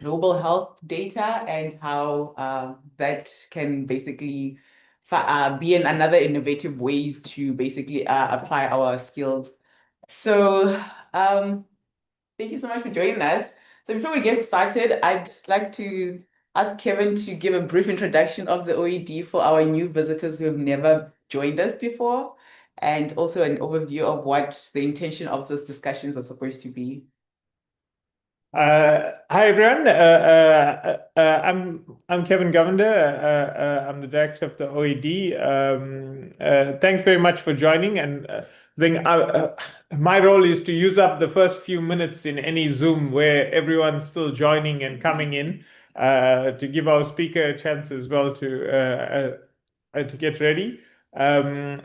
global health data and how that can basically be another innovative ways to basically apply our skills. So thank you so much for joining us. So before we get started, I'd like to ask Kevin to give a brief introduction of the OED for our new visitors who have never joined us before, and also an overview of what the intention of those discussions are supposed to be. Hi everyone. I'm Kevin Govender. I'm the director of the OED. Thanks very much for joining. And my role is to use up the first few minutes in any Zoom where everyone's still joining and coming in, to give our speaker a chance as well to get ready.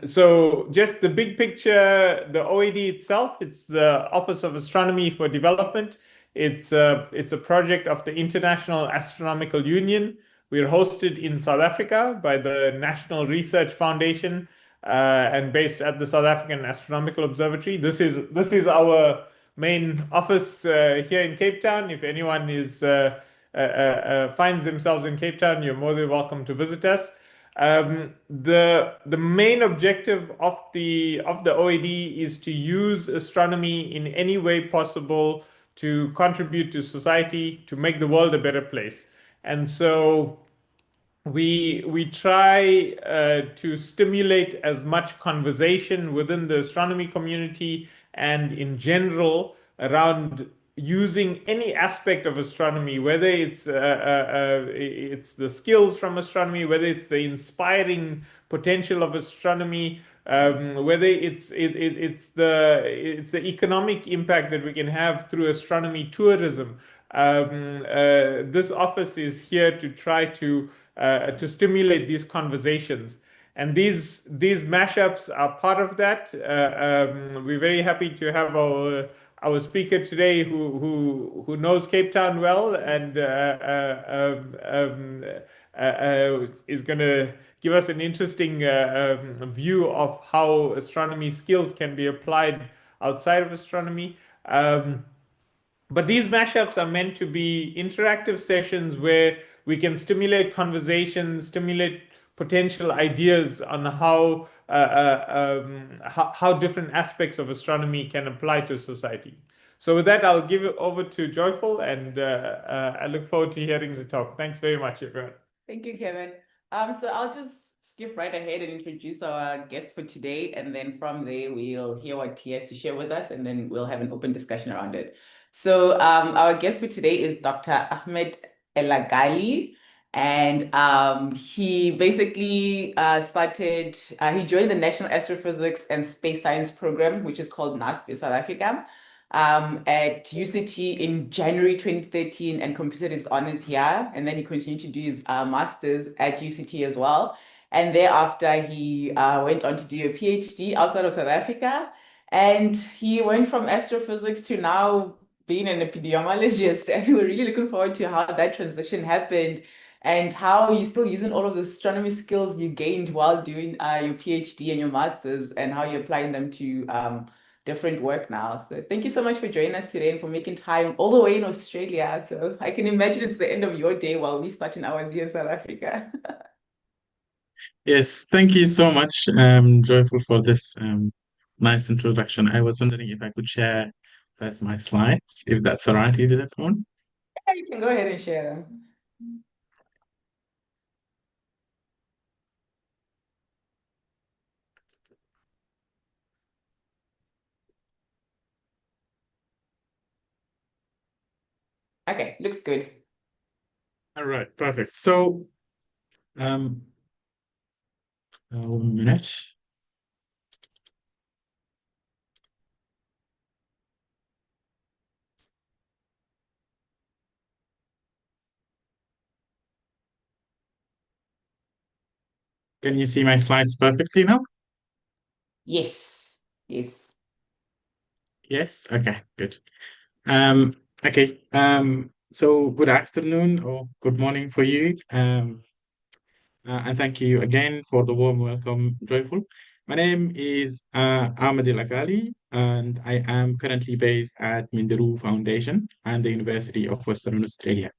So just the big picture, the OED itself, it's the Office of Astronomy for Development. It's a project of the International Astronomical Union. We're hosted in South Africa by the National Research Foundation, and based at the South African Astronomical Observatory. This is our main office here in Cape Town. If anyone finds themselves in Cape Town, you're more than welcome to visit us. The main objective of the OED is to use astronomy in any way possible to contribute to society, to make the world a better place. And so we try to stimulate as much conversation within the astronomy community and in general around using any aspect of astronomy, whether it's the skills from astronomy, whether it's the inspiring potential of astronomy, whether it's the economic impact that we can have through astronomy tourism. This office is here to try to stimulate these conversations. And these mashups are part of that. We're very happy to have our speaker today who knows Cape Town well and is going to give us an interesting view of how astronomy skills can be applied outside of astronomy. But these mashups are meant to be interactive sessions where we can stimulate conversations, stimulate potential ideas on how different aspects of astronomy can apply to society. So with that, I'll give it over to Joyful, and I look forward to hearing the talk. Thanks very much, everyone. Thank you, Kevin. So I'll just skip right ahead and introduce our guest for today, and then from there we'll hear what he has to share with us, and then we'll have an open discussion around it. So our guest for today is Dr. Ahmed Elagali, and he basically he joined the National Astrophysics and Space Science Program, which is called NASP in South Africa, at UCT in January 2013 and completed his honors here. And then he continued to do his master's at UCT as well. And thereafter, he went on to do a PhD outside of South Africa. And he went from astrophysics to now being an epidemiologist. And we're really looking forward to how that transition happened and how you're still using all of the astronomy skills you gained while doing your PhD and your master's, and how you're applying them to different work now. So thank you so much for joining us today and for making time all the way in Australia. So I can imagine it's the end of your day while we start in ours here in South Africa. Yes, thank you so much, Joyful, for this nice introduction. I was wondering if I could share first my slides, if that's all right with everyone. Yeah, you can go ahead and share them. Okay, looks good. All right, perfect. So, 1 minute. Can you see my slides perfectly now? Yes, yes. Yes? Okay, good. Okay. So good afternoon or good morning for you. And thank you again for the warm welcome, Joyful. My name is Ahmed Elagali, and I am currently based at Minderoo Foundation and the University of Western Australia.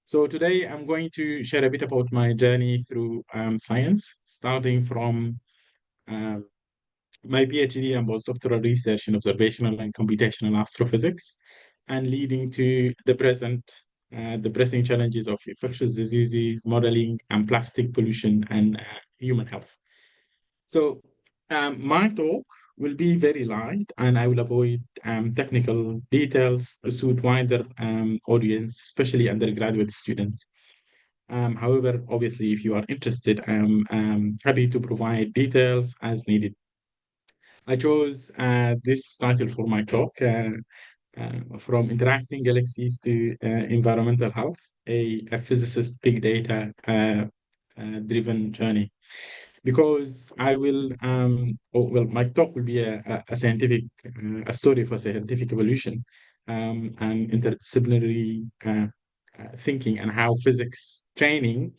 So today I'm going to share a bit about my journey through science, starting from um, my PhD and postdoctoral research in observational and computational astrophysics, and leading to the present, the pressing challenges of infectious diseases, modeling, and plastic pollution and human health. So my talk will be very light, and I will avoid technical details to suit wider audience, especially undergraduate students. However, obviously, if you are interested, I'm happy to provide details as needed. I chose this title for my talk, From Interacting Galaxies to Environmental Health, a physicist big data driven journey. Because I will, my talk will be a scientific, a story of a scientific evolution and interdisciplinary thinking, and how physics training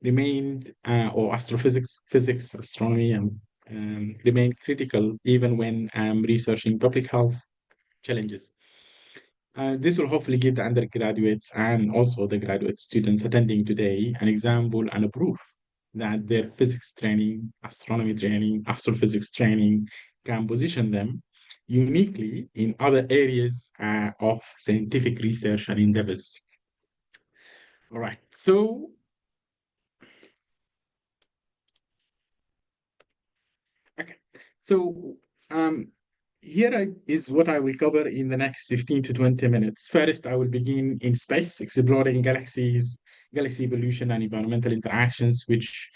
remained, or astrophysics, physics, astronomy, and remained critical even when researching public health challenges. This will hopefully give the undergraduates and also the graduate students attending today an example and a proof that their physics training, astronomy training, astrophysics training can position them uniquely in other areas of scientific research and endeavors. All right, so okay, so um, is what I will cover in the next 15 to 20 minutes. First, I will begin in space, exploring galaxies, galaxy evolution, and environmental interactions, which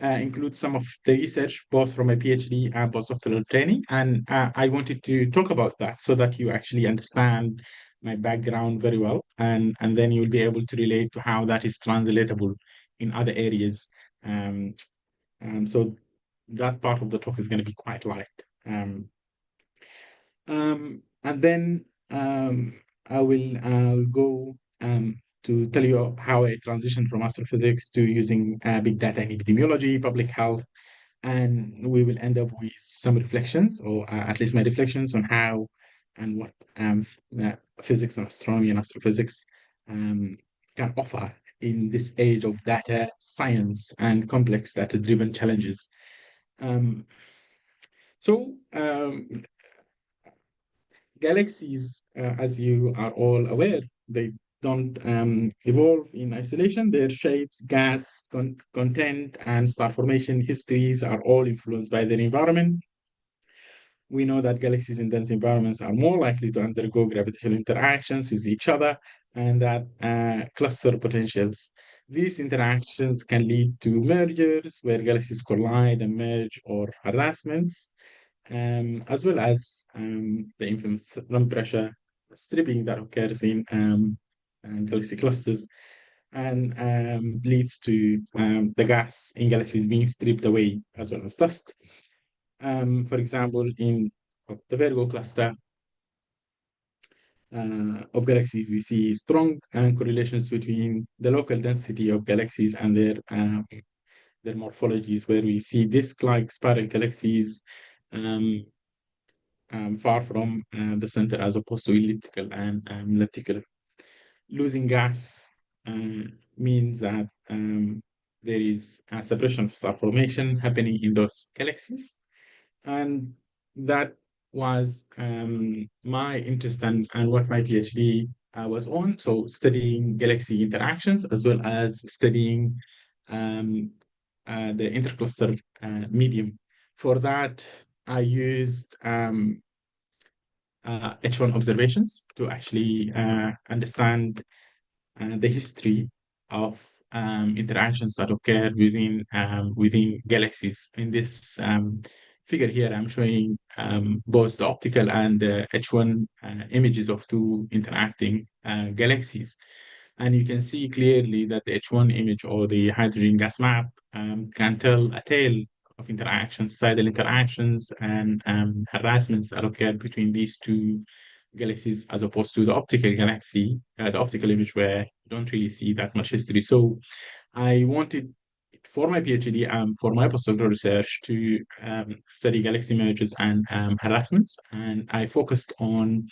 includes some of the research, both from my PhD and postdoctoral training. And I wanted to talk about that so that you actually understand my background very well, and then you will be able to relate to how that is translatable in other areas. Um, and so that part of the talk is going to be quite light. And then I will go to tell you how I transitioned from astrophysics to using big data in epidemiology, public health, and we will end up with some reflections, or at least my reflections on how and what physics and astronomy and astrophysics can offer in this age of data science and complex data-driven challenges. Um, so galaxies, as you are all aware, they don't evolve in isolation. Their shapes, gas, content, and star formation histories are all influenced by their environment. We know that galaxies in dense environments are more likely to undergo gravitational interactions with each other, and that cluster potentials. These interactions can lead to mergers where galaxies collide and merge, or harassments, as well as the infamous run pressure stripping that occurs in galaxy clusters, and leads to the gas in galaxies being stripped away, as well as dust. For example, in the Virgo cluster of galaxies, we see strong correlations between the local density of galaxies and their morphologies, where we see disk-like spiral galaxies far from the center, as opposed to elliptical and lenticular. Losing gas means that there is a separation of star formation happening in those galaxies. And that was my interest, and what my PhD was on. So studying galaxy interactions, as well as studying the intercluster medium. For that, I used H1 observations to actually understand the history of interactions that occur within galaxies. In this figure here, I'm showing both the optical and the H1 images of two interacting galaxies. And you can see clearly that the H1 image, or the hydrogen gas map, can tell a tale of interactions, tidal interactions, and harassments that occur between these two galaxies, as opposed to the optical galaxy, the optical image, where you don't really see that much history. So I wanted for my PhD, for my postdoctoral research to study galaxy mergers and harassments, and I focused on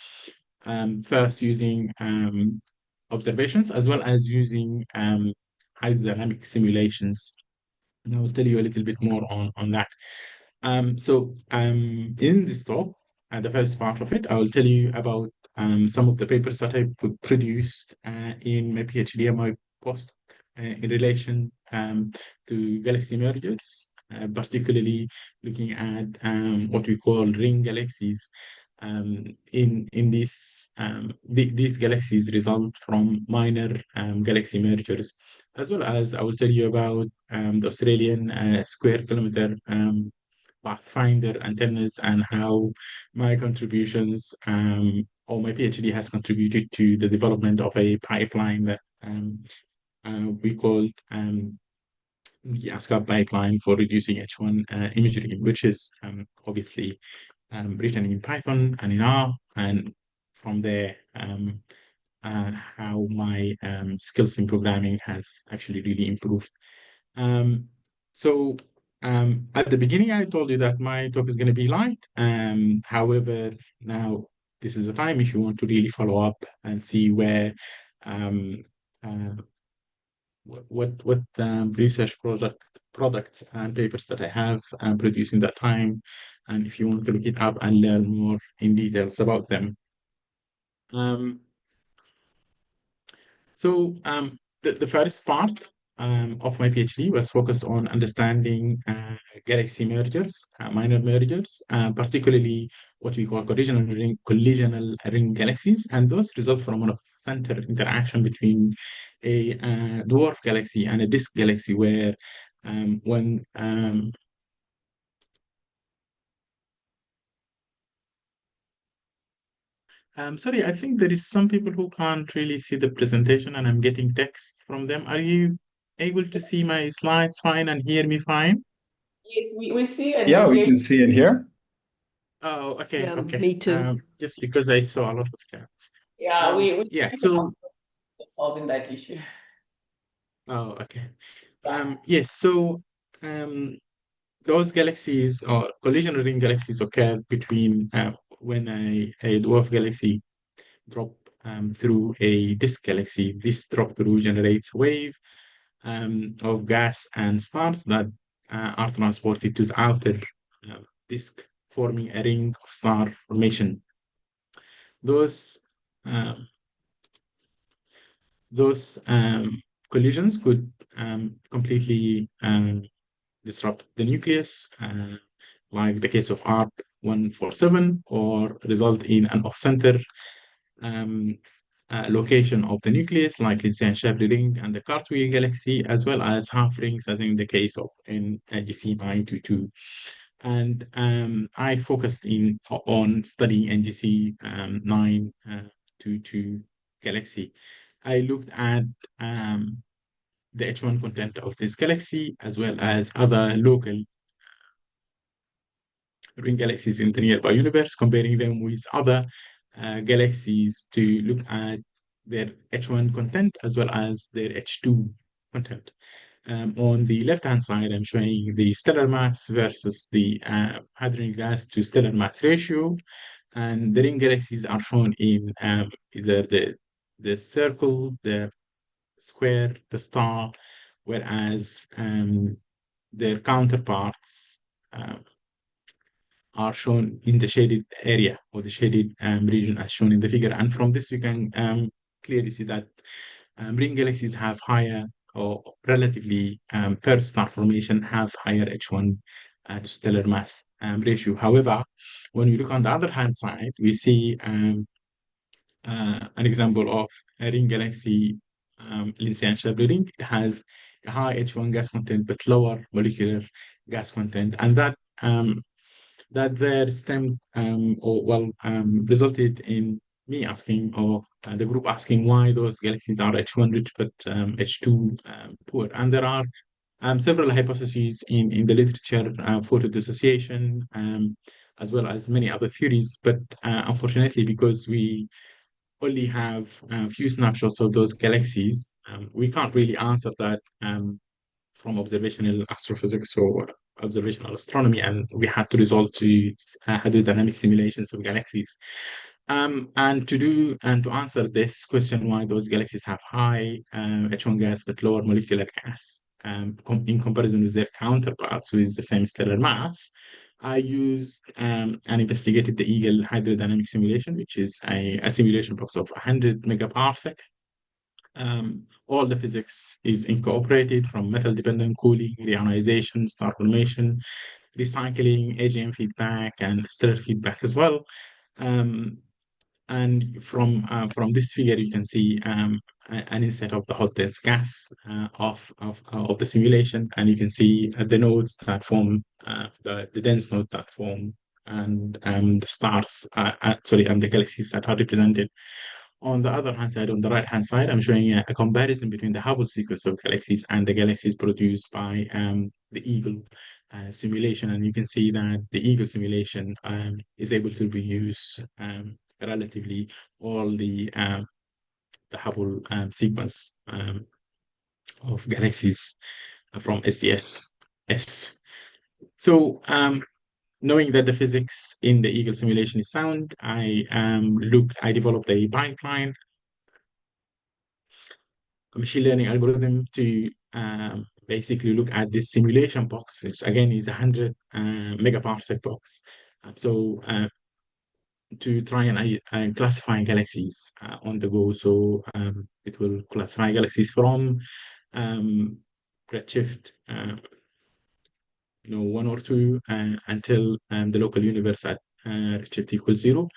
first using observations as well as using hydrodynamic simulations. And I will tell you a little bit more on that. In this talk, the first part of it, I will tell you about some of the papers that I produced in my PhD and my postdoc in relation to galaxy mergers, particularly looking at what we call ring galaxies. In these galaxies result from minor galaxy mergers, as well as I will tell you about the Australian square kilometer pathfinder antennas and how my contributions or my PhD has contributed to the development of a pipeline that we called the ASCAP pipeline for reducing H1 imagery, which is obviously written in Python and in R, and from there how my skills in programming has actually really improved. At the beginning, I told you that my talk is going to be light. However, now this is the time if you want to really follow up and see where what research products and papers that I have produced in that time, and if you want to look it up and learn more in details about them. The first part of my PhD was focused on understanding galaxy mergers, minor mergers, particularly what we call collisional ring galaxies, and those result from one of center interaction between a dwarf galaxy and a disk galaxy, where when sorry, I think there is some people who can't really see the presentation and I'm getting text from them. Are you able to see my slides fine and hear me fine? Yes, we see and Yeah, we hear. can see it here. Oh, okay, Yeah, okay. me too. Just because I saw a lot of chats. Yeah, we Yeah, so solving that issue. oh, okay. Yeah. Yes, so those galaxies or collision ring galaxies occur between when a dwarf galaxy drop through a disk galaxy. This drop through generates a wave of gas and stars that are transported to the outer disk, forming a ring of star formation. Those um, collisions could completely disrupt the nucleus, like the case of ARP-147, or result in an off-center location of the nucleus, like Lindsay and Shapley ring and the Cartwheel galaxy, as well as half rings, as in the case of NGC 922. And I focused on studying NGC 922 galaxy. I looked at the H1 content of this galaxy, as well as other local ring galaxies in the nearby universe, comparing them with other galaxies to look at their H1 content as well as their H2 content. On the left-hand side, I'm showing the stellar mass versus the hydrogen gas to stellar mass ratio, and the ring galaxies are shown in either the circle, the square, the star, whereas their counterparts are shown in the shaded area or the shaded region as shown in the figure. And from this, we can clearly see that ring galaxies have higher or relatively per star formation have higher H1 to stellar mass ratio. However, when we look on the other hand side, we see an example of a ring galaxy, Lindsay and Shapley ring. It has a high H1 gas content but lower molecular gas content, and that there stemmed resulted in me asking, or the group asking, why those galaxies are H1 rich but H2 poor. And there are several hypotheses in the literature, photo dissociation, as well as many other theories. But unfortunately, because we only have a few snapshots of those galaxies, we can't really answer that from observational astrophysics or observational astronomy, and we had to resort to hydrodynamic simulations of galaxies. And to answer this question, why those galaxies have high H1 gas but lower molecular gas, in comparison with their counterparts with the same stellar mass, I used and investigated the Eagle hydrodynamic simulation, which is a simulation box of 100 megaparsec. All the physics is incorporated, from metal-dependent cooling, reionization, star formation, recycling, AGM feedback, and stellar feedback as well. And from this figure, you can see an inset of the hot dense gas of the simulation, and you can see the nodes that form the dense node that form, and the stars, and the galaxies that are represented. On the other hand side, on the right hand side, I'm showing a comparison between the Hubble sequence of galaxies and the galaxies produced by the Eagle simulation, and you can see that the Eagle simulation is able to reuse relatively all the Hubble sequence of galaxies from SDS. So knowing that the physics in the Eagle simulation is sound, I developed a pipeline, a machine learning algorithm to basically look at this simulation box, which again is 100 megaparsec box. So to try and classify galaxies on the go. So it will classify galaxies from redshift 1 or 2 until the local universe at redshift equals 0.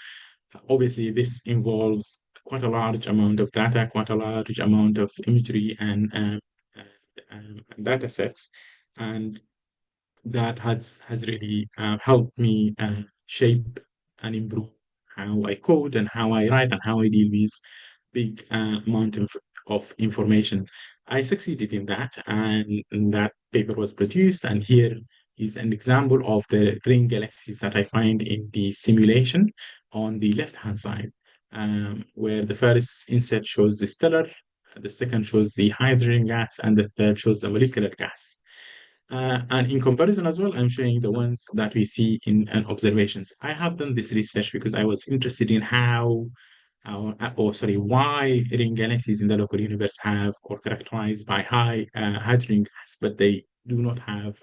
Obviously, this involves quite a large amount of data, quite a large amount of imagery and data sets, and that has really helped me shape and improve how I code and how I write and how I deal with big amount of information. I succeeded in that, and that paper was produced, and here is an example of the ring galaxies that I find in the simulation on the left-hand side, where the first inset shows the stellar, the second shows the hydrogen gas, and the third shows the molecular gas. And in comparison as well, I'm showing the ones that we see in observations. I have done this research because I was interested in why ring galaxies in the local universe have or characterized by high hydrogen gas, but they do not have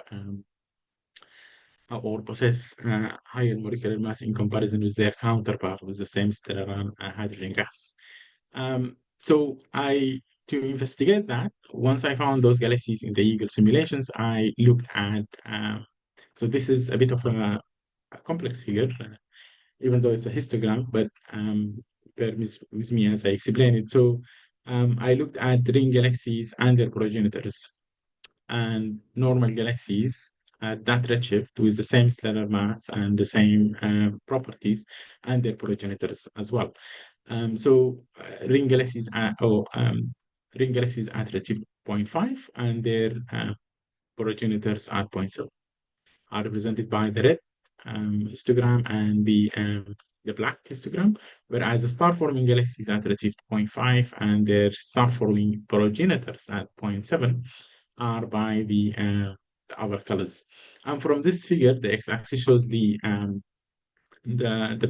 or possess higher molecular mass in comparison with their counterpart with the same stellar hydrogen gas. To investigate that, once I found those galaxies in the Eagle simulations, I looked at, so this is a bit of a complex figure, even though it's a histogram, but bear with me as I explain it. So I looked at ring galaxies and their progenitors and normal galaxies at that redshift with the same stellar mass and the same properties and their progenitors as well. Ring galaxies ring galaxies at redshift 0.5 and their progenitors at 0.7 are represented by the red histogram and the black histogram, whereas the star-forming galaxies at redshift 0.5 and their star-forming progenitors at 0.7 are by the other colors. And from this figure, the x-axis shows the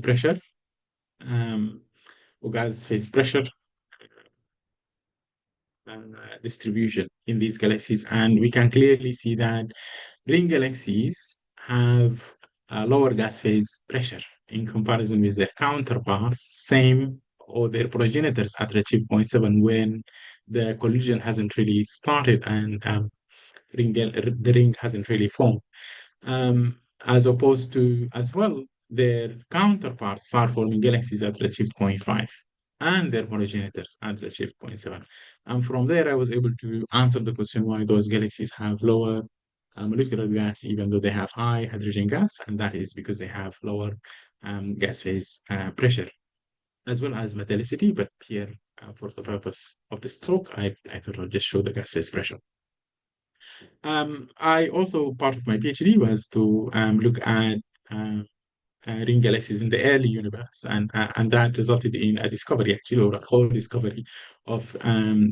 pressure, or gas phase pressure distribution in these galaxies, and we can clearly see that ring galaxies have a lower gas phase pressure in comparison with their counterparts, same or their progenitors at redshift 0.7 when the collision hasn't really started and the ring hasn't really formed. As opposed to, as well, their counterparts are forming galaxies at redshift 0.5 and their progenitors at redshift 0.7. And from there, I was able to answer the question why those galaxies have lower molecular gas, even though they have high hydrogen gas, and that is because they have lower gas phase pressure, as well as metallicity. But here, for the purpose of this talk, I thought I'll just show the gas phase pressure. I also, part of my PhD was to look at ring galaxies in the early universe, and that resulted in a discovery, actually, or a co-discovery of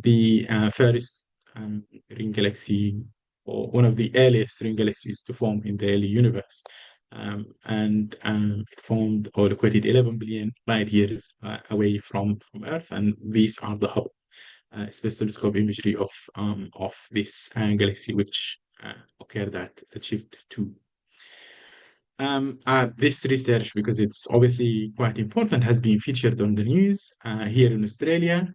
the first ring galaxy or one of the earliest string galaxies to form in the early universe. It formed or located 11 billion light years away from Earth, and these are the Hubble Space Telescope imagery of this galaxy, which occurred at Shift 2. This research, because it's obviously quite important, has been featured on the news here in Australia.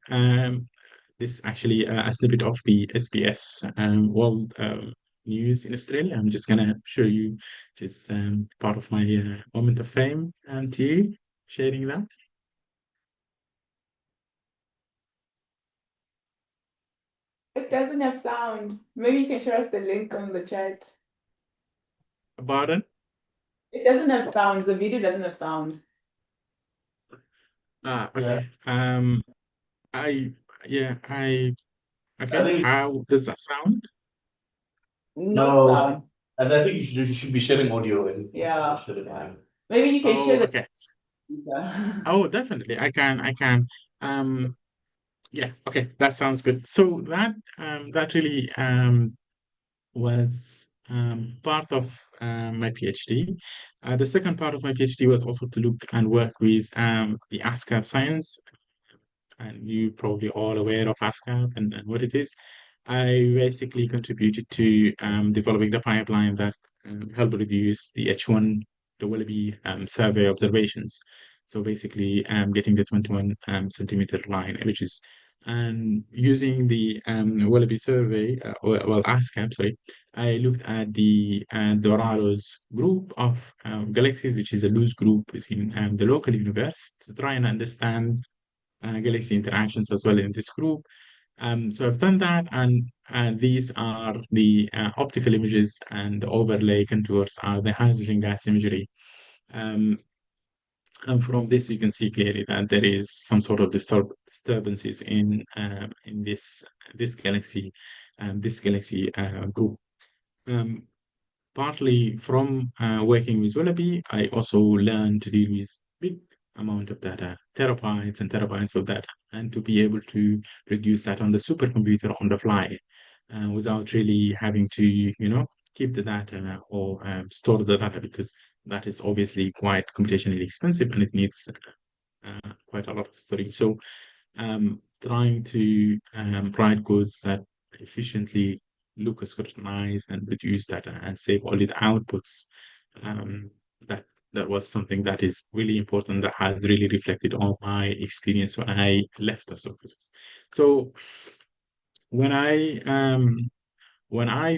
This actually a snippet of the SBS World News in Australia. I'm just gonna show you just part of my moment of fame to you, sharing that. It doesn't have sound. Maybe you can share us the link on the chat. Pardon? It doesn't have sound. The video doesn't have sound. Okay. I okay. I think How does that sound? No sound. and I think you should be sharing audio and Yeah. share it on. Maybe you can share the Okay. speaker. Oh, definitely. I can. Yeah, okay, that sounds good. So that really was part of my PhD. The second part of my PhD was also to look and work with the ASCAP science, and you probably all aware of ASCAP and what it is. I basically contributed to developing the pipeline that helped reduce the H1, the Willoughby survey observations. So basically, getting the 21 centimeter line images and using the Willoughby survey, well, ASCAP, sorry, I looked at the Dorados group of galaxies, which is a loose group within the local universe, to try and understand galaxy interactions as well in this group. So I've done that, and these are the optical images, and the overlay contours are the hydrogen gas imagery. And from this, you can see clearly that there is some sort of disturbances in this galaxy group. Partly from working with Willoughby, I also learned to deal with big amount of data, terabytes and terabytes of data, and to be able to reduce that on the supercomputer on the fly, without really having to, keep the data or store the data, because that is obviously quite computationally expensive and it needs quite a lot of storage. So trying to write codes that efficiently look, scrutinize, and reduce data and save only the outputs. That was something that is really important, that has really reflected on my experience when I left astrophysics. So when I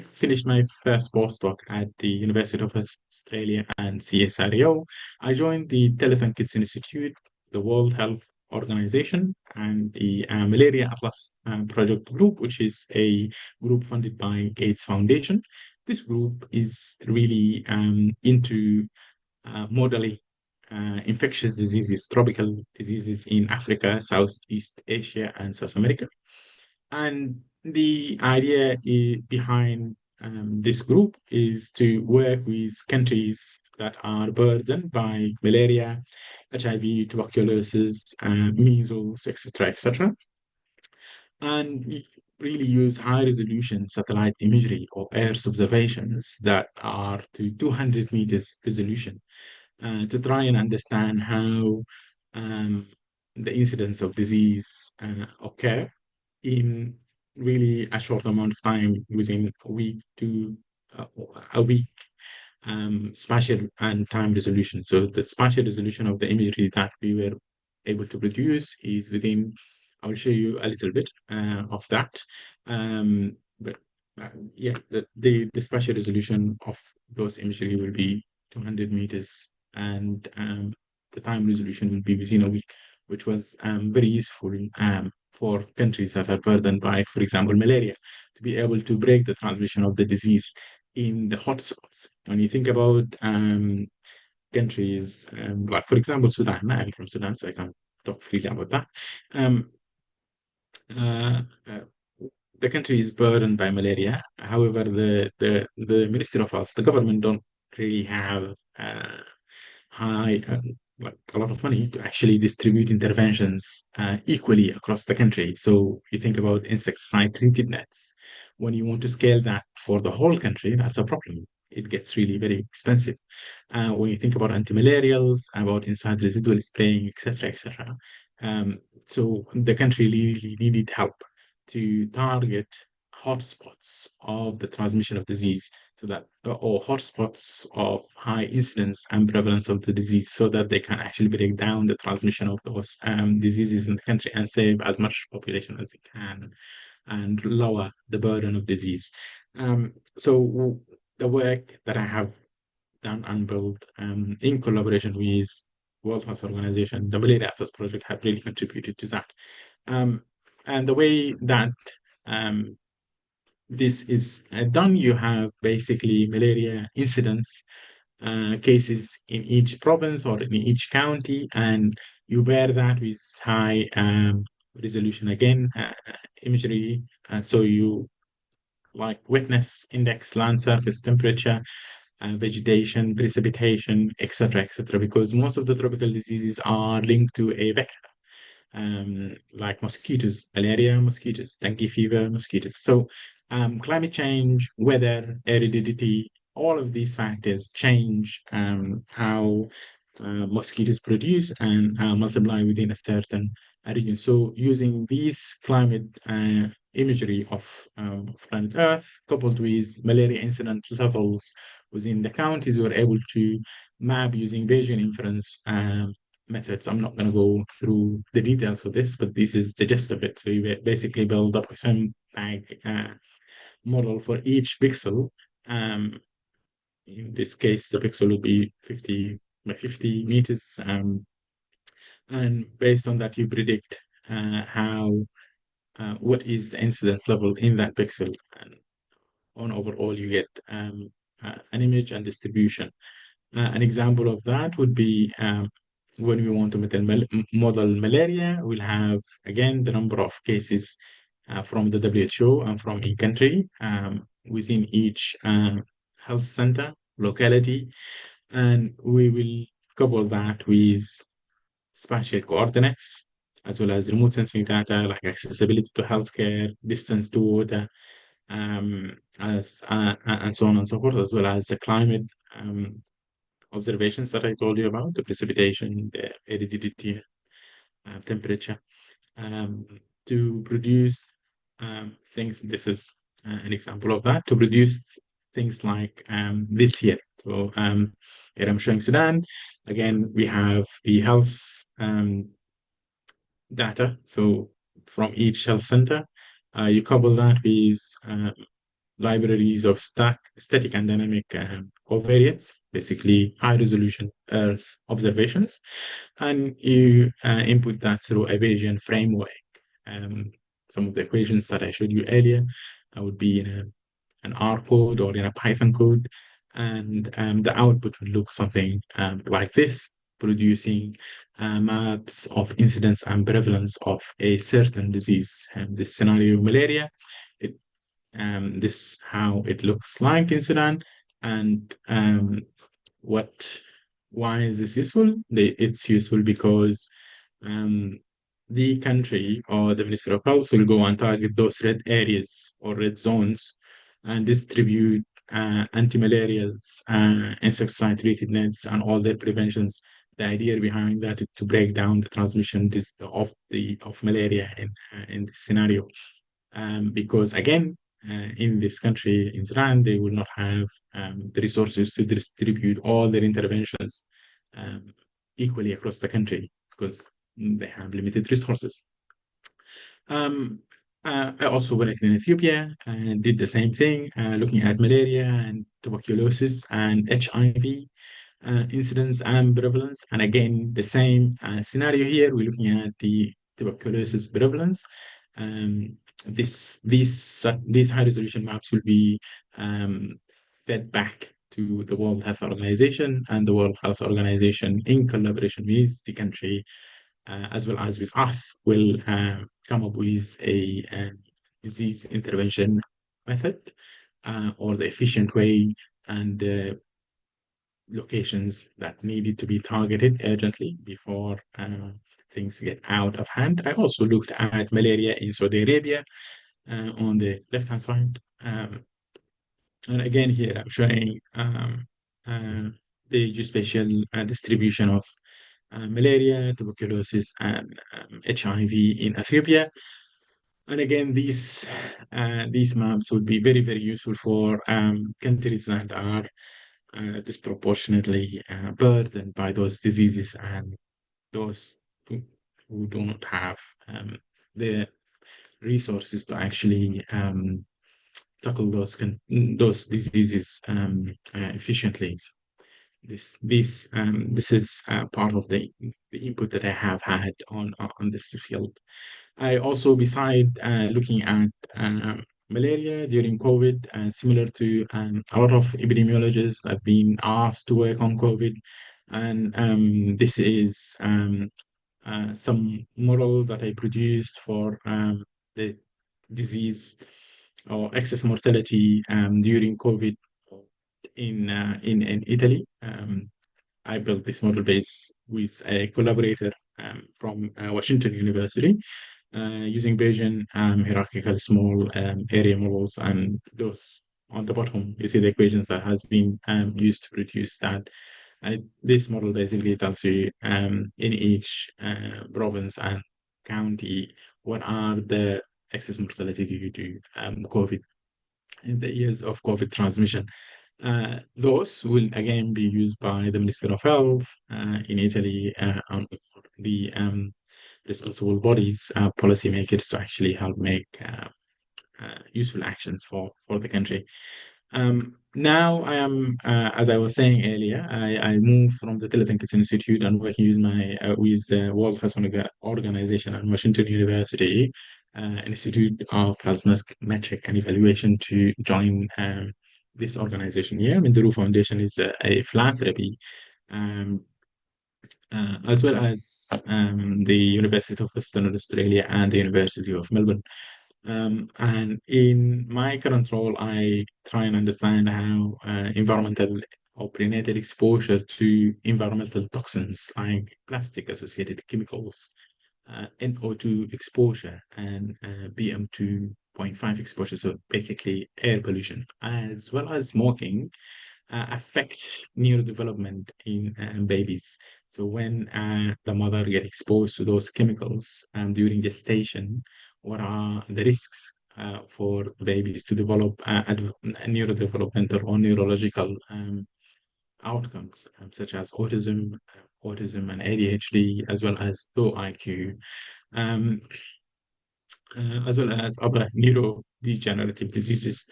finished my first postdoc at the University of Australia and CSIRO, I joined the Telethon Kids Institute, the World Health Organization, and the Malaria Atlas Project Group, which is a group funded by AIDS Foundation. This group is really into modeling infectious diseases, tropical diseases in Africa, Southeast Asia, and South America. And the idea behind this group is to work with countries that are burdened by malaria, HIV, tuberculosis, measles, etc., etc., and really use high resolution satellite imagery or Earth observations that are to 200 meters resolution to try and understand how the incidence of disease occur in really a short amount of time, within a week to a week, spatial and time resolution. So the spatial resolution of the imagery that we were able to produce is within, I'll show you a little bit of that. But yeah, the spatial resolution of those imagery will be 200 meters, and the time resolution will be within a week, which was very useful for countries that are burdened by, for example, malaria, to be able to break the transmission of the disease in the hotspots. When you think about countries like, for example, Sudan, I'm from Sudan, so I can talk freely about that. Uh, uh, the country is burdened by malaria. However, the Ministry of Health, the government don't really have high, like a lot of money to actually distribute interventions equally across the country. So you think about insecticide treated nets. When you want to scale that for the whole country, that's a problem. It gets really very expensive. When you think about antimalarials, about inside residual spraying, etc., etc. So the country really needed help to target hotspots of the transmission of disease, so that or hotspots of high incidence and prevalence of the disease, so that they can actually break down the transmission of those diseases in the country and save as much population as they can and lower the burden of disease. So the work that I have done and built in collaboration with World Health Organization, the Malaria Atlas Project, have really contributed to that. And the way that this is done, you have basically malaria incidence cases in each province or in each county, and you pair that with high resolution again imagery. So you like wetness index, land surface temperature, vegetation, precipitation, etc., etc., because most of the tropical diseases are linked to a vector. Like mosquitoes, malaria, mosquitoes, dengue fever, mosquitoes. So climate change, weather, aridity, all of these factors change how mosquitoes produce and multiply within a certain region. So using these climate imagery of planet Earth, coupled with malaria incident levels within the counties, we were able to map using Bayesian inference methods. I'm not going to go through the details of this, but this is the gist of it. So you basically build up some bag model for each pixel. In this case, the pixel will be 50 by 50 meters. And based on that, you predict what is the incidence level in that pixel. And on overall, you get an image and distribution. An example of that would be when we want to model malaria, we'll have, again, the number of cases from the WHO and from in-country within each health center, locality, and we will couple that with spatial coordinates, as well as remote sensing data like accessibility to healthcare, distance to water, and so on and so forth, as well as the climate observations that I told you about, the precipitation, the aridity, temperature, to produce things. This is an example of that, to produce things like this here. So here I'm showing Sudan. Again, we have the health data. So from each health center, you couple that with libraries of static and dynamic covariates, basically high resolution Earth observations, and you input that through a Bayesian framework. Some of the equations that I showed you earlier would be in an R code or in a Python code, and the output would look something like this, producing maps of incidence and prevalence of a certain disease. And this scenario, malaria, this how it looks like in Sudan, and why is this useful? It's useful because the country or the Ministry of Health will go and target those red areas or red zones and distribute anti-malarials, insecticide-treated nets, and all their preventions. The idea behind that is to break down the transmission of malaria in this scenario, because again, in this country, in Sudan, they will not have the resources to distribute all their interventions equally across the country because they have limited resources. I also worked in Ethiopia and did the same thing, looking at malaria and tuberculosis and HIV incidence and prevalence. And again, the same scenario here, we're looking at the tuberculosis prevalence. These high resolution maps will be fed back to the World Health Organization, and the World Health Organization, in collaboration with the country, as well as with us, will come up with a disease intervention method or the efficient way and locations that needed to be targeted urgently before things get out of hand. I also looked at malaria in Saudi Arabia on the left-hand side. And again, here I'm showing the geospatial distribution of malaria, tuberculosis, and HIV in Ethiopia. And again, these maps would be very, very useful for countries that are disproportionately burdened by those diseases and those who do not have the resources to actually tackle those diseases efficiently. So this is part of the input that I have had on this field. I also, beside looking at malaria during COVID, similar to a lot of epidemiologists, I've been asked to work on COVID, and this is some model that I produced for the disease or excess mortality during COVID in Italy. I built this model base with a collaborator from Washington University using Bayesian hierarchical small area models, and those on the bottom you see the equations that has been used to produce that. This model basically tells you in each province and county what are the excess mortality due to COVID in the years of COVID transmission. Those will again be used by the Minister of Health in Italy on the responsible bodies, policymakers to actually help make useful actions for the country. Now I am, as I was saying earlier, I moved from the Telethenkits Institute and working with with the World Health Organization and Washington University Institute of Health Metric and Evaluation to join this organization here. I mean, the Roo Foundation is a philanthropy, as well as the University of Western Australia and the University of Melbourne. And in my current role, I try and understand how environmental or prenatal exposure to environmental toxins like plastic-associated chemicals, NO2 exposure, and PM2.5 exposure, so basically air pollution, as well as smoking, affect neurodevelopment in babies. So when the mother get exposed to those chemicals during gestation, what are the risks for babies to develop neurodevelopmental or neurological outcomes, such as autism and ADHD, as well as low IQ, as well as other neurodegenerative diseases.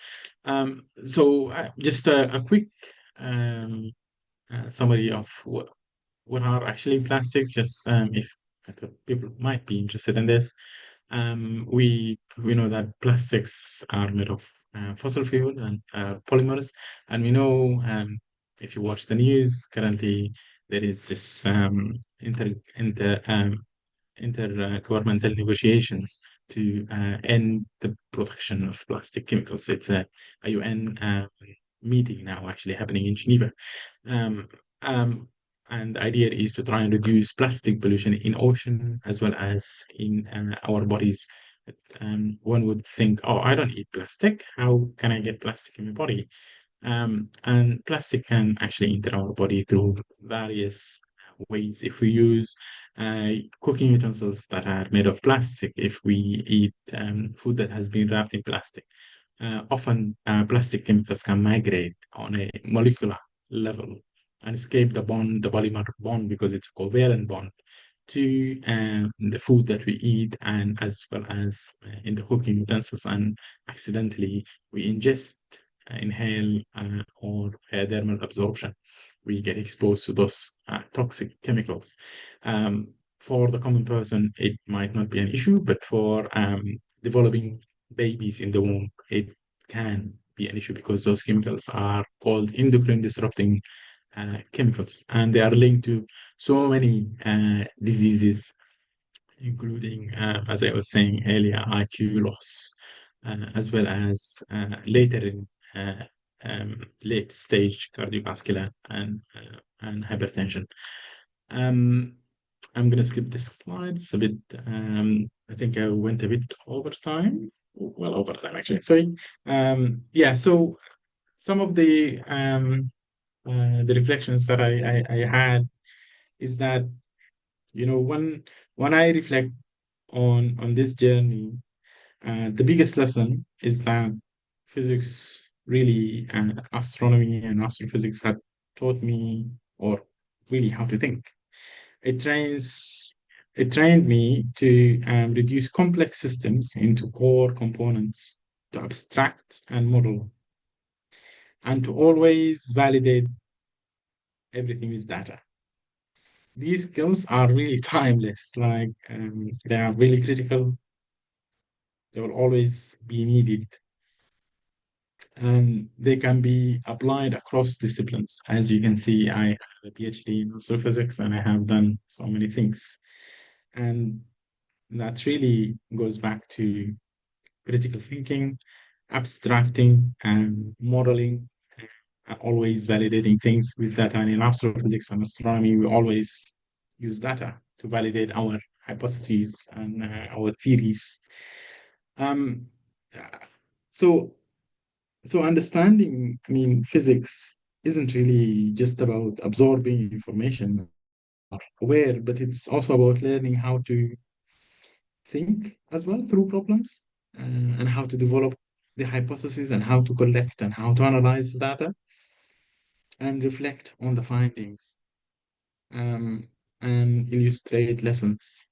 So just a quick summary of what are actually plastics, just if people might be interested in this. We know that plastics are made of fossil fuel and polymers, and we know if you watch the news currently, there is this intergovernmental negotiations to end the production of plastic chemicals. It's a UN meeting now actually happening in Geneva. And the idea is to try and reduce plastic pollution in ocean as well as in our bodies. One would think, oh, I don't eat plastic. How can I get plastic in my body? And plastic can actually enter our body through various ways. If we use cooking utensils that are made of plastic, if we eat food that has been wrapped in plastic, often plastic chemicals can migrate on a molecular level and escape the polymer bond, because it's a covalent bond, to the food that we eat, and as well as in the cooking utensils, and accidentally we ingest, inhale, or thermal absorption. We get exposed to those toxic chemicals. For the common person, it might not be an issue, but for developing babies in the womb, it can be an issue, because those chemicals are called endocrine disrupting chemicals, and they are linked to so many diseases, including, as I was saying earlier, IQ loss, as well as later in late stage cardiovascular and hypertension. I'm going to skip this slide. It's a bit, I think I went a bit over time. Well, over time, actually. Sorry. Yeah, so some of the reflections that I had is that, when I reflect on this journey, the biggest lesson is that physics really, and astronomy and astrophysics had taught me, or really, how to think. It trains it trained me to reduce complex systems into core components, to abstract and model, and to always validate everything with data. These skills are really timeless. Like, they are really critical. They will always be needed, and they can be applied across disciplines. As you can see, I have a PhD in astrophysics, and I have done so many things. And that really goes back to critical thinking, abstracting, and modeling, always validating things with data. And in astrophysics and astronomy, we always use data to validate our hypotheses and our theories. Um, so, so understanding, physics isn't really just about absorbing information or aware, but it's also about learning how to think as well through problems, and how to develop the hypothesis, and how to collect and how to analyze the data and reflect on the findings, um, and illustrate lessons.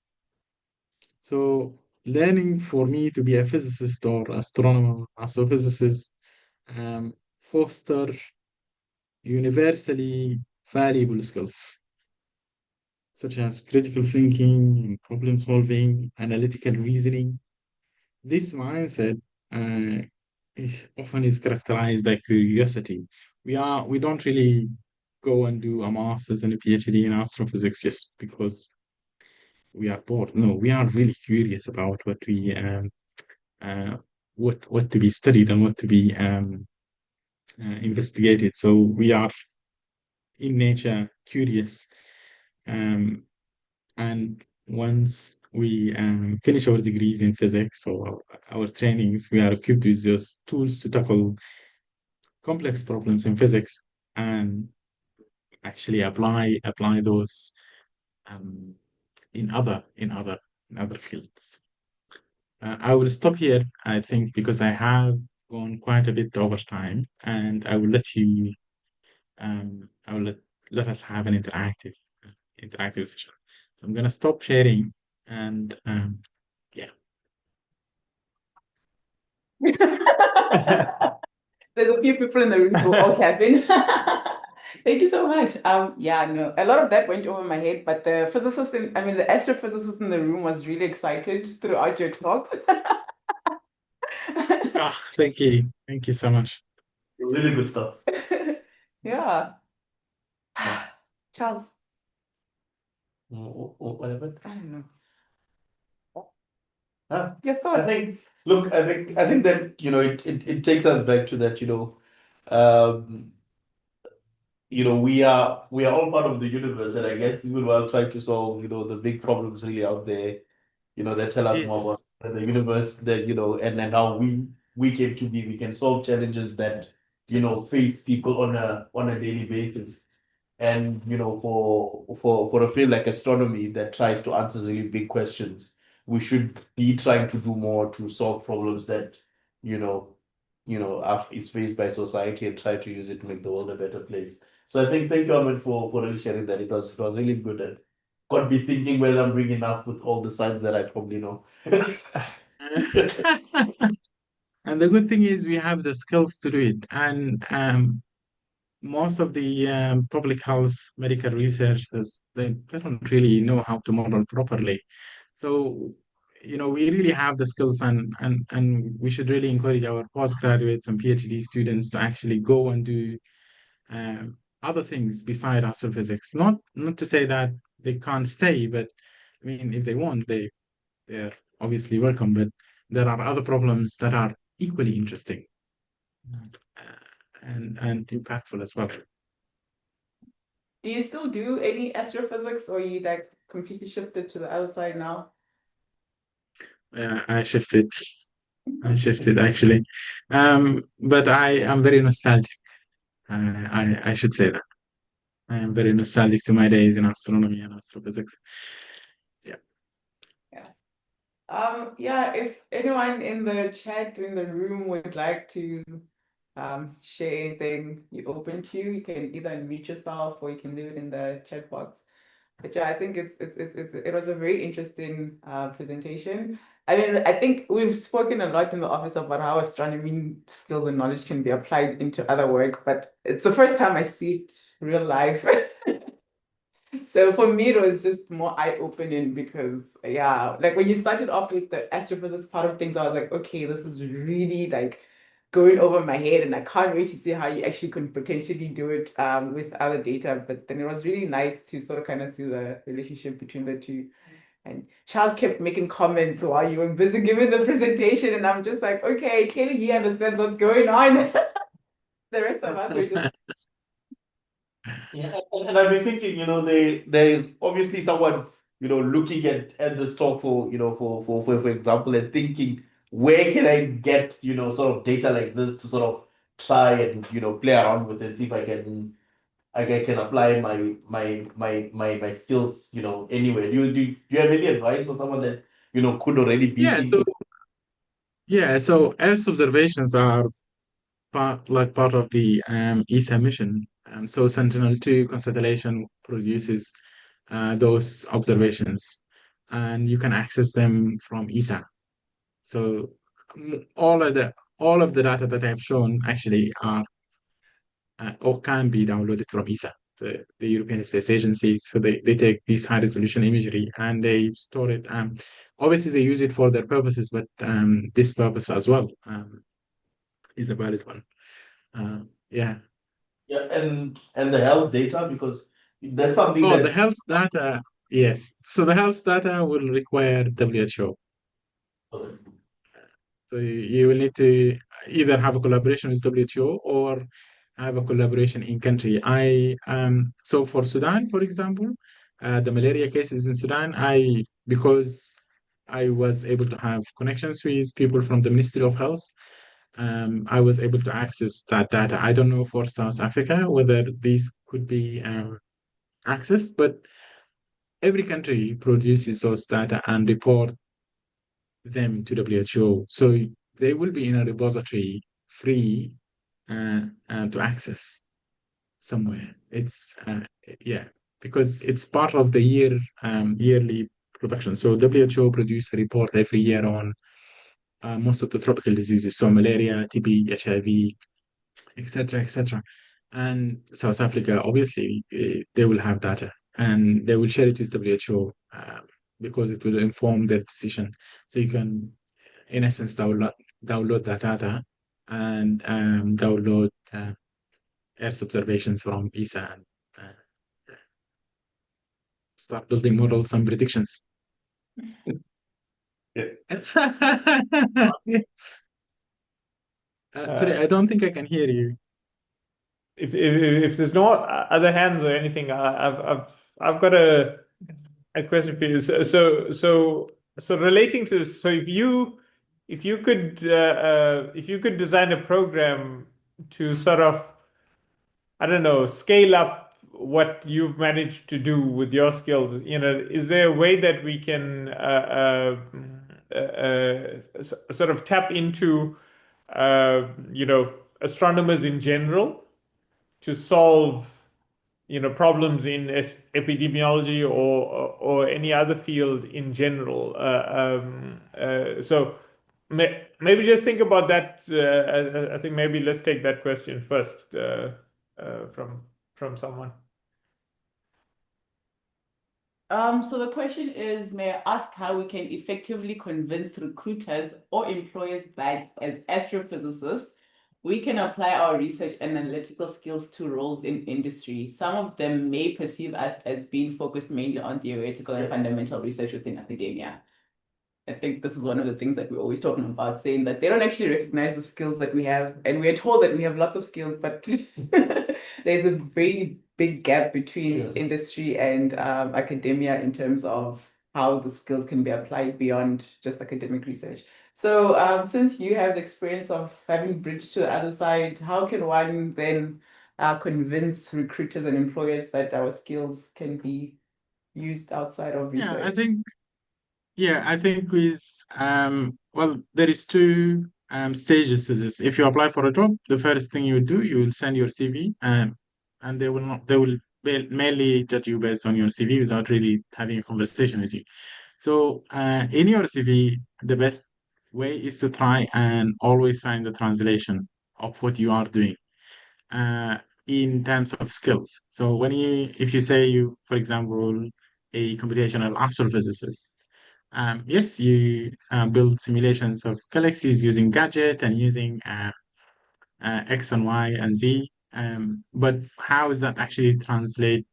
So learning for me to be a physicist or astronomer, astrophysicist, foster universally valuable skills such as critical thinking, problem solving, analytical reasoning. This mindset often is characterized by curiosity. We don't really go and do a master's and a PhD in astrophysics just because we are bored. No, we are really curious about uh, what to be studied and what to be investigated. So we are in nature curious, um, and once we finish our degrees in physics or our trainings, we are equipped with those tools to tackle complex problems in physics and actually apply those um, in other fields. I will stop here, I think, because I have gone quite a bit over time, and I will let us have an interactive session. So I'm gonna stop sharing, and yeah. There's a few people in the room who all Kevin. Thank you so much. Yeah, no, a lot of that went over my head, but the the astrophysicist in the room was really excited throughout your talk. Thank you so much. Really good stuff. Yeah. Charles, Whatever. I don't know. I Your thoughts? think, look, I think that, it takes us back to that, um, we are all part of the universe, and I guess we will try to solve, the big problems really out there, that tell us more Yes. about the universe, that, and how we came to be. We can solve challenges that, face people on a daily basis. And for a field like astronomy that tries to answer really big questions, we should be trying to do more to solve problems that, you know, is faced by society, and try to use it to make the world a better place. So I think, thank you, Ahmed, for really sharing that. It was really good, and got me thinking whether I'm bringing up with all the science that I probably know. And the good thing is we have the skills to do it. And most of the public health medical researchers, they don't really know how to model properly. So, we really have the skills, and we should really encourage our postgraduates and PhD students to actually go and do other things beside astrophysics. Not to say that they can't stay, but if they want, they're obviously welcome. But there are other problems that are equally interesting. and impactful as well. Do you still do any astrophysics, or you like completely shifted to the other side now? I shifted. I shifted actually, but I am very nostalgic. I should say that I am very nostalgic to my days in astronomy and astrophysics. Yeah. Yeah. Yeah, if anyone in the chat in the room would like to share anything you're open to, you can either unmute yourself or you can leave it in the chat box. But yeah, I think it was a very interesting presentation. I mean, I think we've spoken a lot in the office about how astronomy skills and knowledge can be applied into other work, but it's the first time I see it real life. So for me, it was just more eye-opening because, yeah, like when you started off with the astrophysics part of things, I was like, okay, this is really like going over my head, and I can't wait to see how you actually can potentially do it with other data. But then it was really nice to sort of kind of see the relationship between the two. And Charles kept making comments while you were busy giving the presentation, and I'm just like, okay, clearly he understands what's going on. The rest of us were just Yeah, and I've been thinking, there's obviously someone, looking at this talk for, for example, and thinking, where can I get, sort of data like this to sort of try and, play around with it, see if I can apply my skills, anywhere. Do you have any advice for someone that, could already be Yeah. So thinking? Earth's observations are part of the ESA mission. So Sentinel-2 constellation produces those observations, and you can access them from ESA. So all of the data that I've shown actually are or can be downloaded from ESA, the European Space Agency. So they take this high resolution imagery and they store it. Obviously, they use it for their purposes, but this purpose as well is a valid one. Yeah. Yeah, and the health data, because that's something Oh, the that health data. Yes. So the health data will require WHO. So you will need to either have a collaboration with WHO or have a collaboration in country. So for Sudan, for example, the malaria cases in Sudan, because I was able to have connections with people from the Ministry of Health, I was able to access that data. I don't know for South Africa whether these could be accessed, but every country produces those data and report them to WHO. So they will be in a repository free to access somewhere. It's yeah, because it's part of the yearly production. So WHO produce a report every year on most of the tropical diseases, so malaria, TB, HIV, etc., etc. And South Africa, obviously, they will have data and they will share it with WHO because it will inform their decision. So you can, in essence, download that data and download Earth observations from ESA and start building models and predictions. Sorry, I don't think I can hear you. If there's no other hands or anything, I've got a question for you. So relating to this, so if you could design a program to sort of, I don't know, scale up what you've managed to do with your skills, is there a way that we can sort of tap into astronomers in general to solve problems in epidemiology or any other field in general. So maybe just think about that. I think maybe let's take that question first from someone. So the question is, may I ask how we can effectively convince recruiters or employers that as astrophysicists, we can apply our research and analytical skills to roles in industry. Some of them may perceive us as being focused mainly on theoretical and fundamental research within academia. I think this is one of the things that we're always talking about, saying that they don't actually recognize the skills that we have. And we're told that we have lots of skills, but there's a very big gap between industry and academia in terms of how the skills can be applied beyond just academic research. So since you have the experience of having bridged to the other side, how can one then convince recruiters and employers that our skills can be used outside of Yeah, research? I think with well, there is two stages to this. If you apply for a job, the first thing you do, you will send your CV, and they will mainly judge you based on your CV without really having a conversation with you. So in your CV, the best way is to try and always find the translation of what you are doing uh, in terms of skills. So if you say you, for example, a computational astrophysicist, yes, you build simulations of galaxies using gadget and using X and Y and Z. But how is that actually translated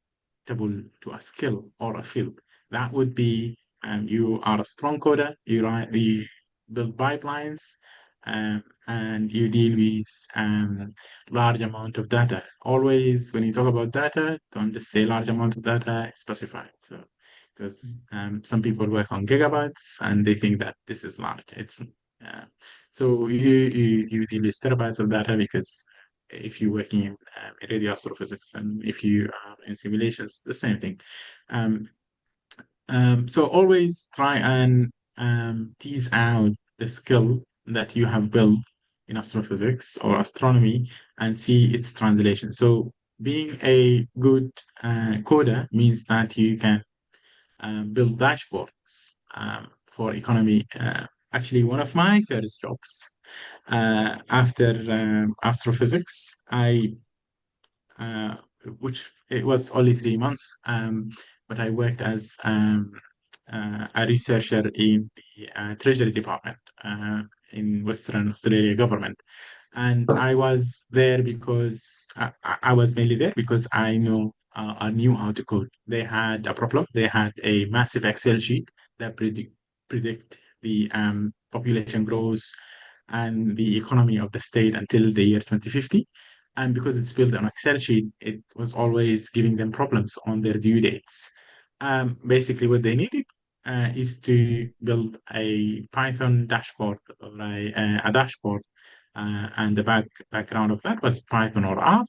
to a skill or a field? That would be you are a strong coder, you build pipelines, and you deal with large amount of data. Always, when you talk about data, don't just say large amount of data, specify. So, because some people work on gigabytes and they think that this is large. It's so you deal with terabytes of data because if you're working in radio astrophysics and if you are in simulations, the same thing. So always try and tease out the skill that you have built in astrophysics or astronomy and see its translation. So being a good coder means that you can build dashboards for economy. Actually, one of my first jobs after astrophysics, uh, which it was only 3 months, but I worked as a researcher in the Treasury Department in Western Australia government. And I was there because I was mainly there because I knew how to code. They had a problem. They had a massive Excel sheet that predict the population growth and the economy of the state until the year 2050. And because it's built on Excel sheet, it was always giving them problems on their due dates. Basically, what they needed is to build a Python dashboard or a dashboard, and the background of that was Python or R.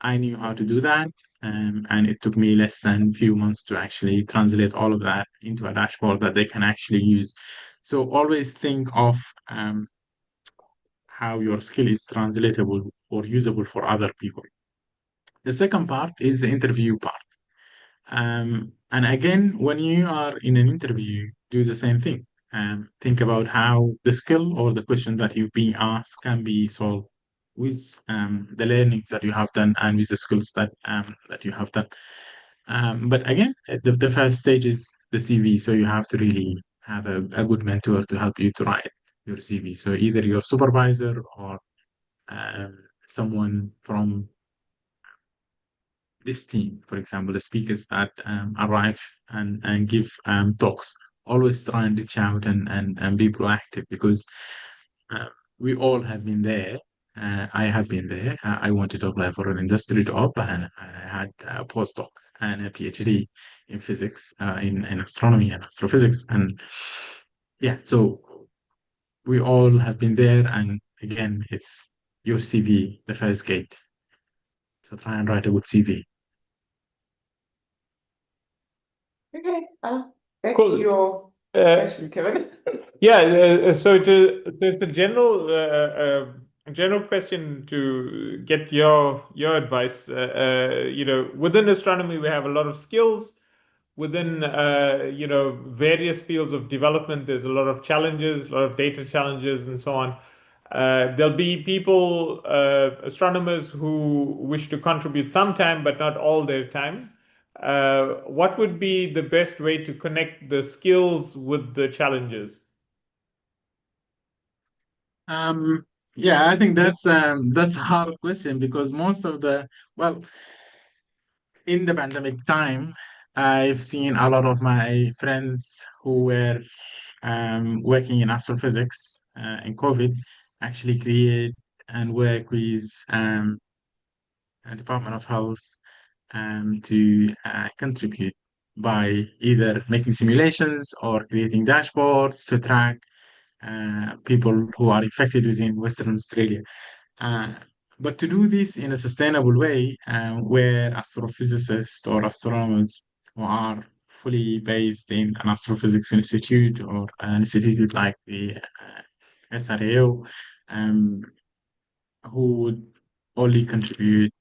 I knew how to do that, and it took me less than a few months to actually translate all of that into a dashboard that they can actually use. So always think of how your skill is translatable or usable for other people. The second part is the interview part. And again, when you are in an interview, do the same thing. Think about how the skill or the question that you've been asked can be solved with the learnings that you have done and with the skills that you have done. But again, the first stage is the CV. So you have to really have a good mentor to help you to write your CV. So either your supervisor or someone from this team, for example, the speakers that arrive and give talks, always try and reach out and be proactive because uh, we all have been there. I have been there. I wanted to apply for an industry job and I had a postdoc and a PhD in physics, in astronomy and astrophysics. And yeah, so we all have been there. And again, it's your CV, the first gate. So try and write a good CV. Okay. Back Cool. to your Uh, discussion, Kevin. Yeah, so there's a general question to get your advice. Within astronomy, we have a lot of skills. Within various fields of development, there's a lot of challenges, a lot of data challenges, and so on. There'll be people, astronomers, who wish to contribute some time, but not all their time. What would be the best way to connect the skills with the challenges? Yeah, I think that's a hard question because most of well, in the pandemic time, I've seen a lot of my friends who were working in astrophysics in COVID, actually create and work with Department of Health to contribute by either making simulations or creating dashboards to track people who are infected within Western Australia. But to do this in a sustainable way, where astrophysicists or astronomers who are fully based in an astrophysics institute or an institute like the SRAO, who would only contribute,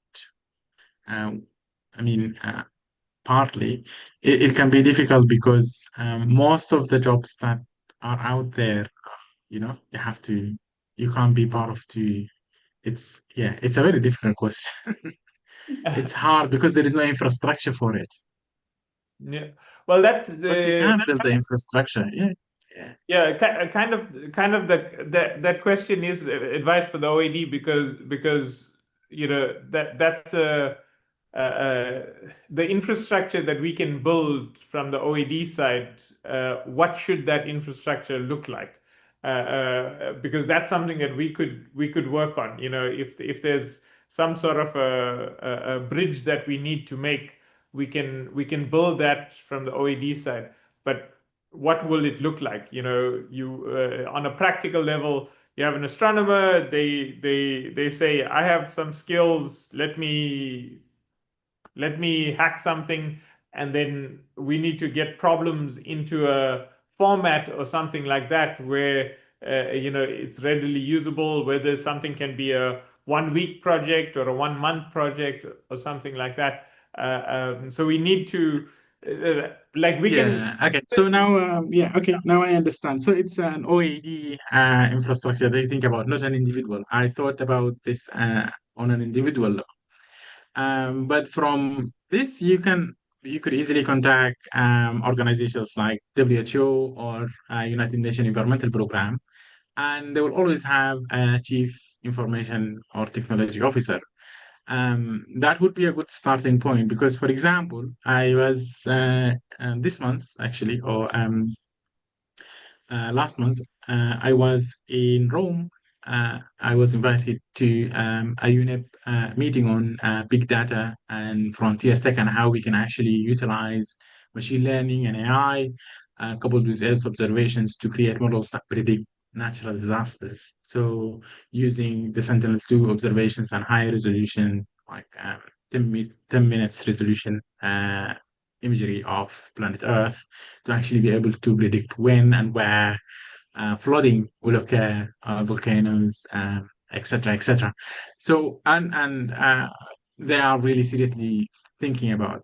partly, it can be difficult because most of the jobs that are out there, you can't be part of it's a very difficult question. It's hard because there is no infrastructure for it. Yeah. Well, that's But we can build the infrastructure. Yeah. Yeah, kind of that question is advice for the OAD because that's the infrastructure that we can build from the OAD side. What should that infrastructure look like? Because that's something that we could work on. If there's some sort of a bridge that we need to make, we can build that from the OAD side. But what will it look like? You on a practical level, you have an astronomer. They say, I have some skills. Let me hack something, and then we need to get problems into a format or something like that where it's readily usable, whether something can be a 1 week project or a 1 month project or something like that. So we need to Okay. So now, now I understand. So it's an OAD infrastructure that you think about, not an individual. I thought about this on an individual level. But from this, you could easily contact organizations like WHO or United Nations Environmental Program, and they will always have a chief information or technology officer. That would be a good starting point because, for example, I was this month actually, or last month, I was in Rome. I was invited to a UNEP meeting on big data and frontier tech and how we can actually utilize machine learning and AI coupled with Earth observations to create models that predict natural disasters. So using the Sentinel-2 observations and high resolution, like 10 minutes resolution imagery of planet Earth to actually be able to predict when and where flooding will occur, volcanoes, etc., etc. So, and they are really seriously thinking about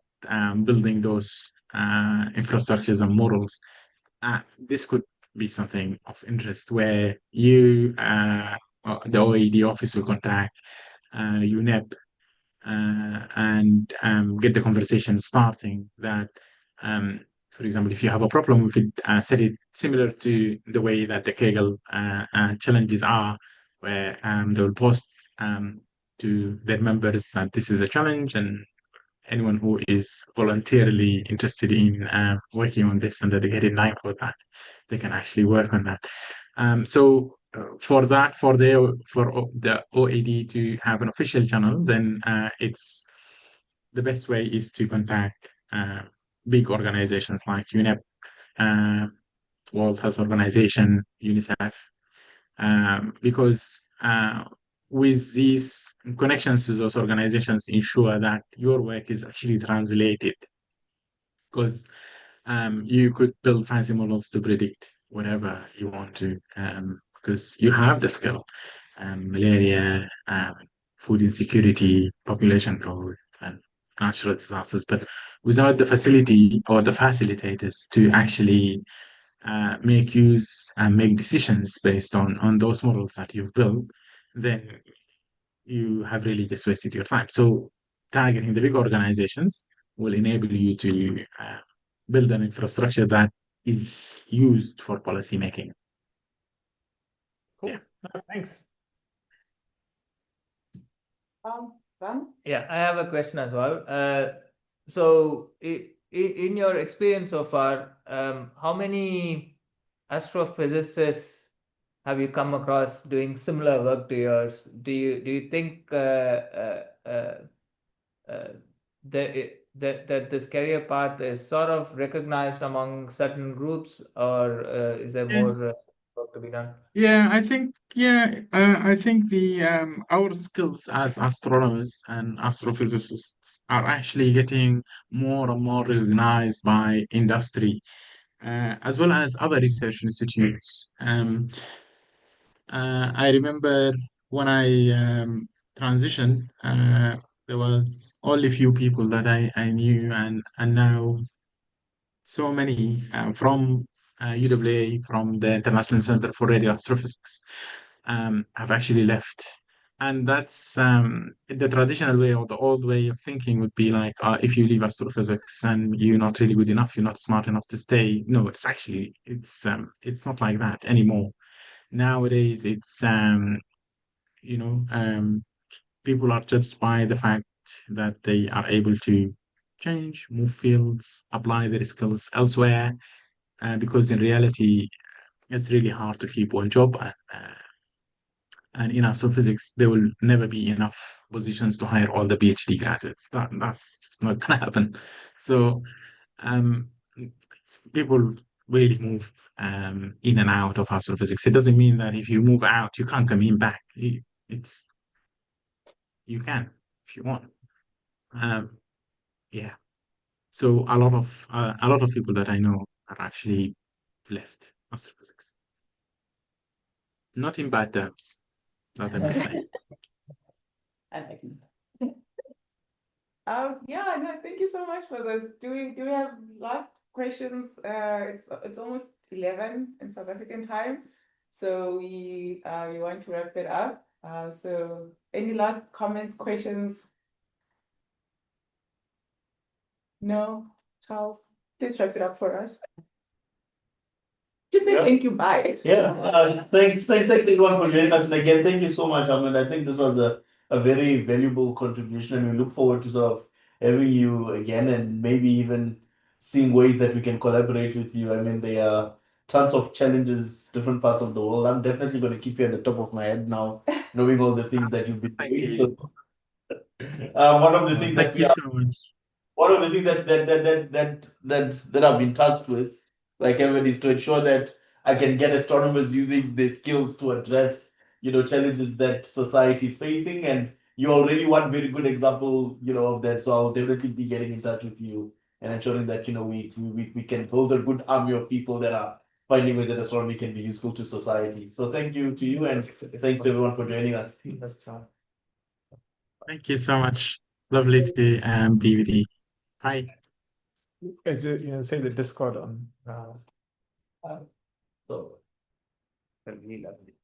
building those infrastructures and models. This could be something of interest where the OED office will contact UNEP and get the conversation starting that, for example, if you have a problem, we could set it similar to the way that the Kaggle challenges are, where they will post to their members that this is a challenge and anyone who is voluntarily interested in working on this and dedicated time for that, they can actually work on that. For the OAD to have an official channel, then it's the best way is to contact big organizations like UNEP, World Health Organization, UNICEF, because with these connections to those organizations ensure that your work is actually translated, because you could build fancy models to predict whatever you want to, because you have the skill, malaria, food insecurity, population growth, and natural disasters, but without the facility or the facilitators to actually make use and make decisions based on those models that you've built, then you have really just wasted your time. So targeting the big organizations will enable you to build an infrastructure that is used for policy making. Cool. Yeah. Thanks. Ram? Yeah, I have a question as well. So in your experience so far, how many astrophysicists have you come across doing similar work to yours? Do you think that this career path is sort of recognized among certain groups, or is there more Yes. work to be done? Yeah, I think the our skills as astronomers and astrophysicists are actually getting more and more recognized by industry, as well as other research institutes. I remember when I transitioned, there was only few people that I knew, and now so many from UAA, from the International Center for Radio Astrophysics, have actually left. And that's the traditional way or the old way of thinking would be like, if you leave astrophysics and you're not really good enough, you're not smart enough to stay. No, it's not like that anymore. Nowadays, it's people are judged by the fact that they are able to change, move fields, apply their skills elsewhere, because in reality, it's really hard to keep one job. And in astrophysics, there will never be enough positions to hire all the PhD graduates. That's just not going to happen. So um, people really move in and out of astrophysics. It doesn't mean that if you move out, you can't come in back. It's you can if you want. Um, yeah. So a lot of people that I know are actually left astrophysics. Not in bad terms, that I'm just saying. I like it. Yeah, no, thank you so much for this. Do we have last questions? It's almost 11 in South African time, so we want to wrap it up. So any last comments, questions? No, Charles, please wrap it up for us. Just say Yeah. thank you, bye. Yeah, thanks everyone for joining us. And again, thank you so much, Ahmed. I think this was a very valuable contribution, and we look forward to sort of having you again and maybe even seeing ways that we can collaborate with you. I mean, there are tons of challenges, different parts of the world. I'm definitely going to keep you at the top of my head now, knowing all the things that you've been Thank doing. you. So, one of the things that Thank we you are so much. one of the things that I've been tasked with, like everybody, is to ensure that I can get astronomers using their skills to address, challenges that society is facing. And you're already one very good example, of that. So I'll definitely be getting in touch with you and ensuring that, we can build a good army of people that are finding ways that astronomy can be useful to society. So thank you to you, and thanks to everyone for joining us. Thank you so much. Lovely to be with you. Bye. Say the Discord on. So, really lovely.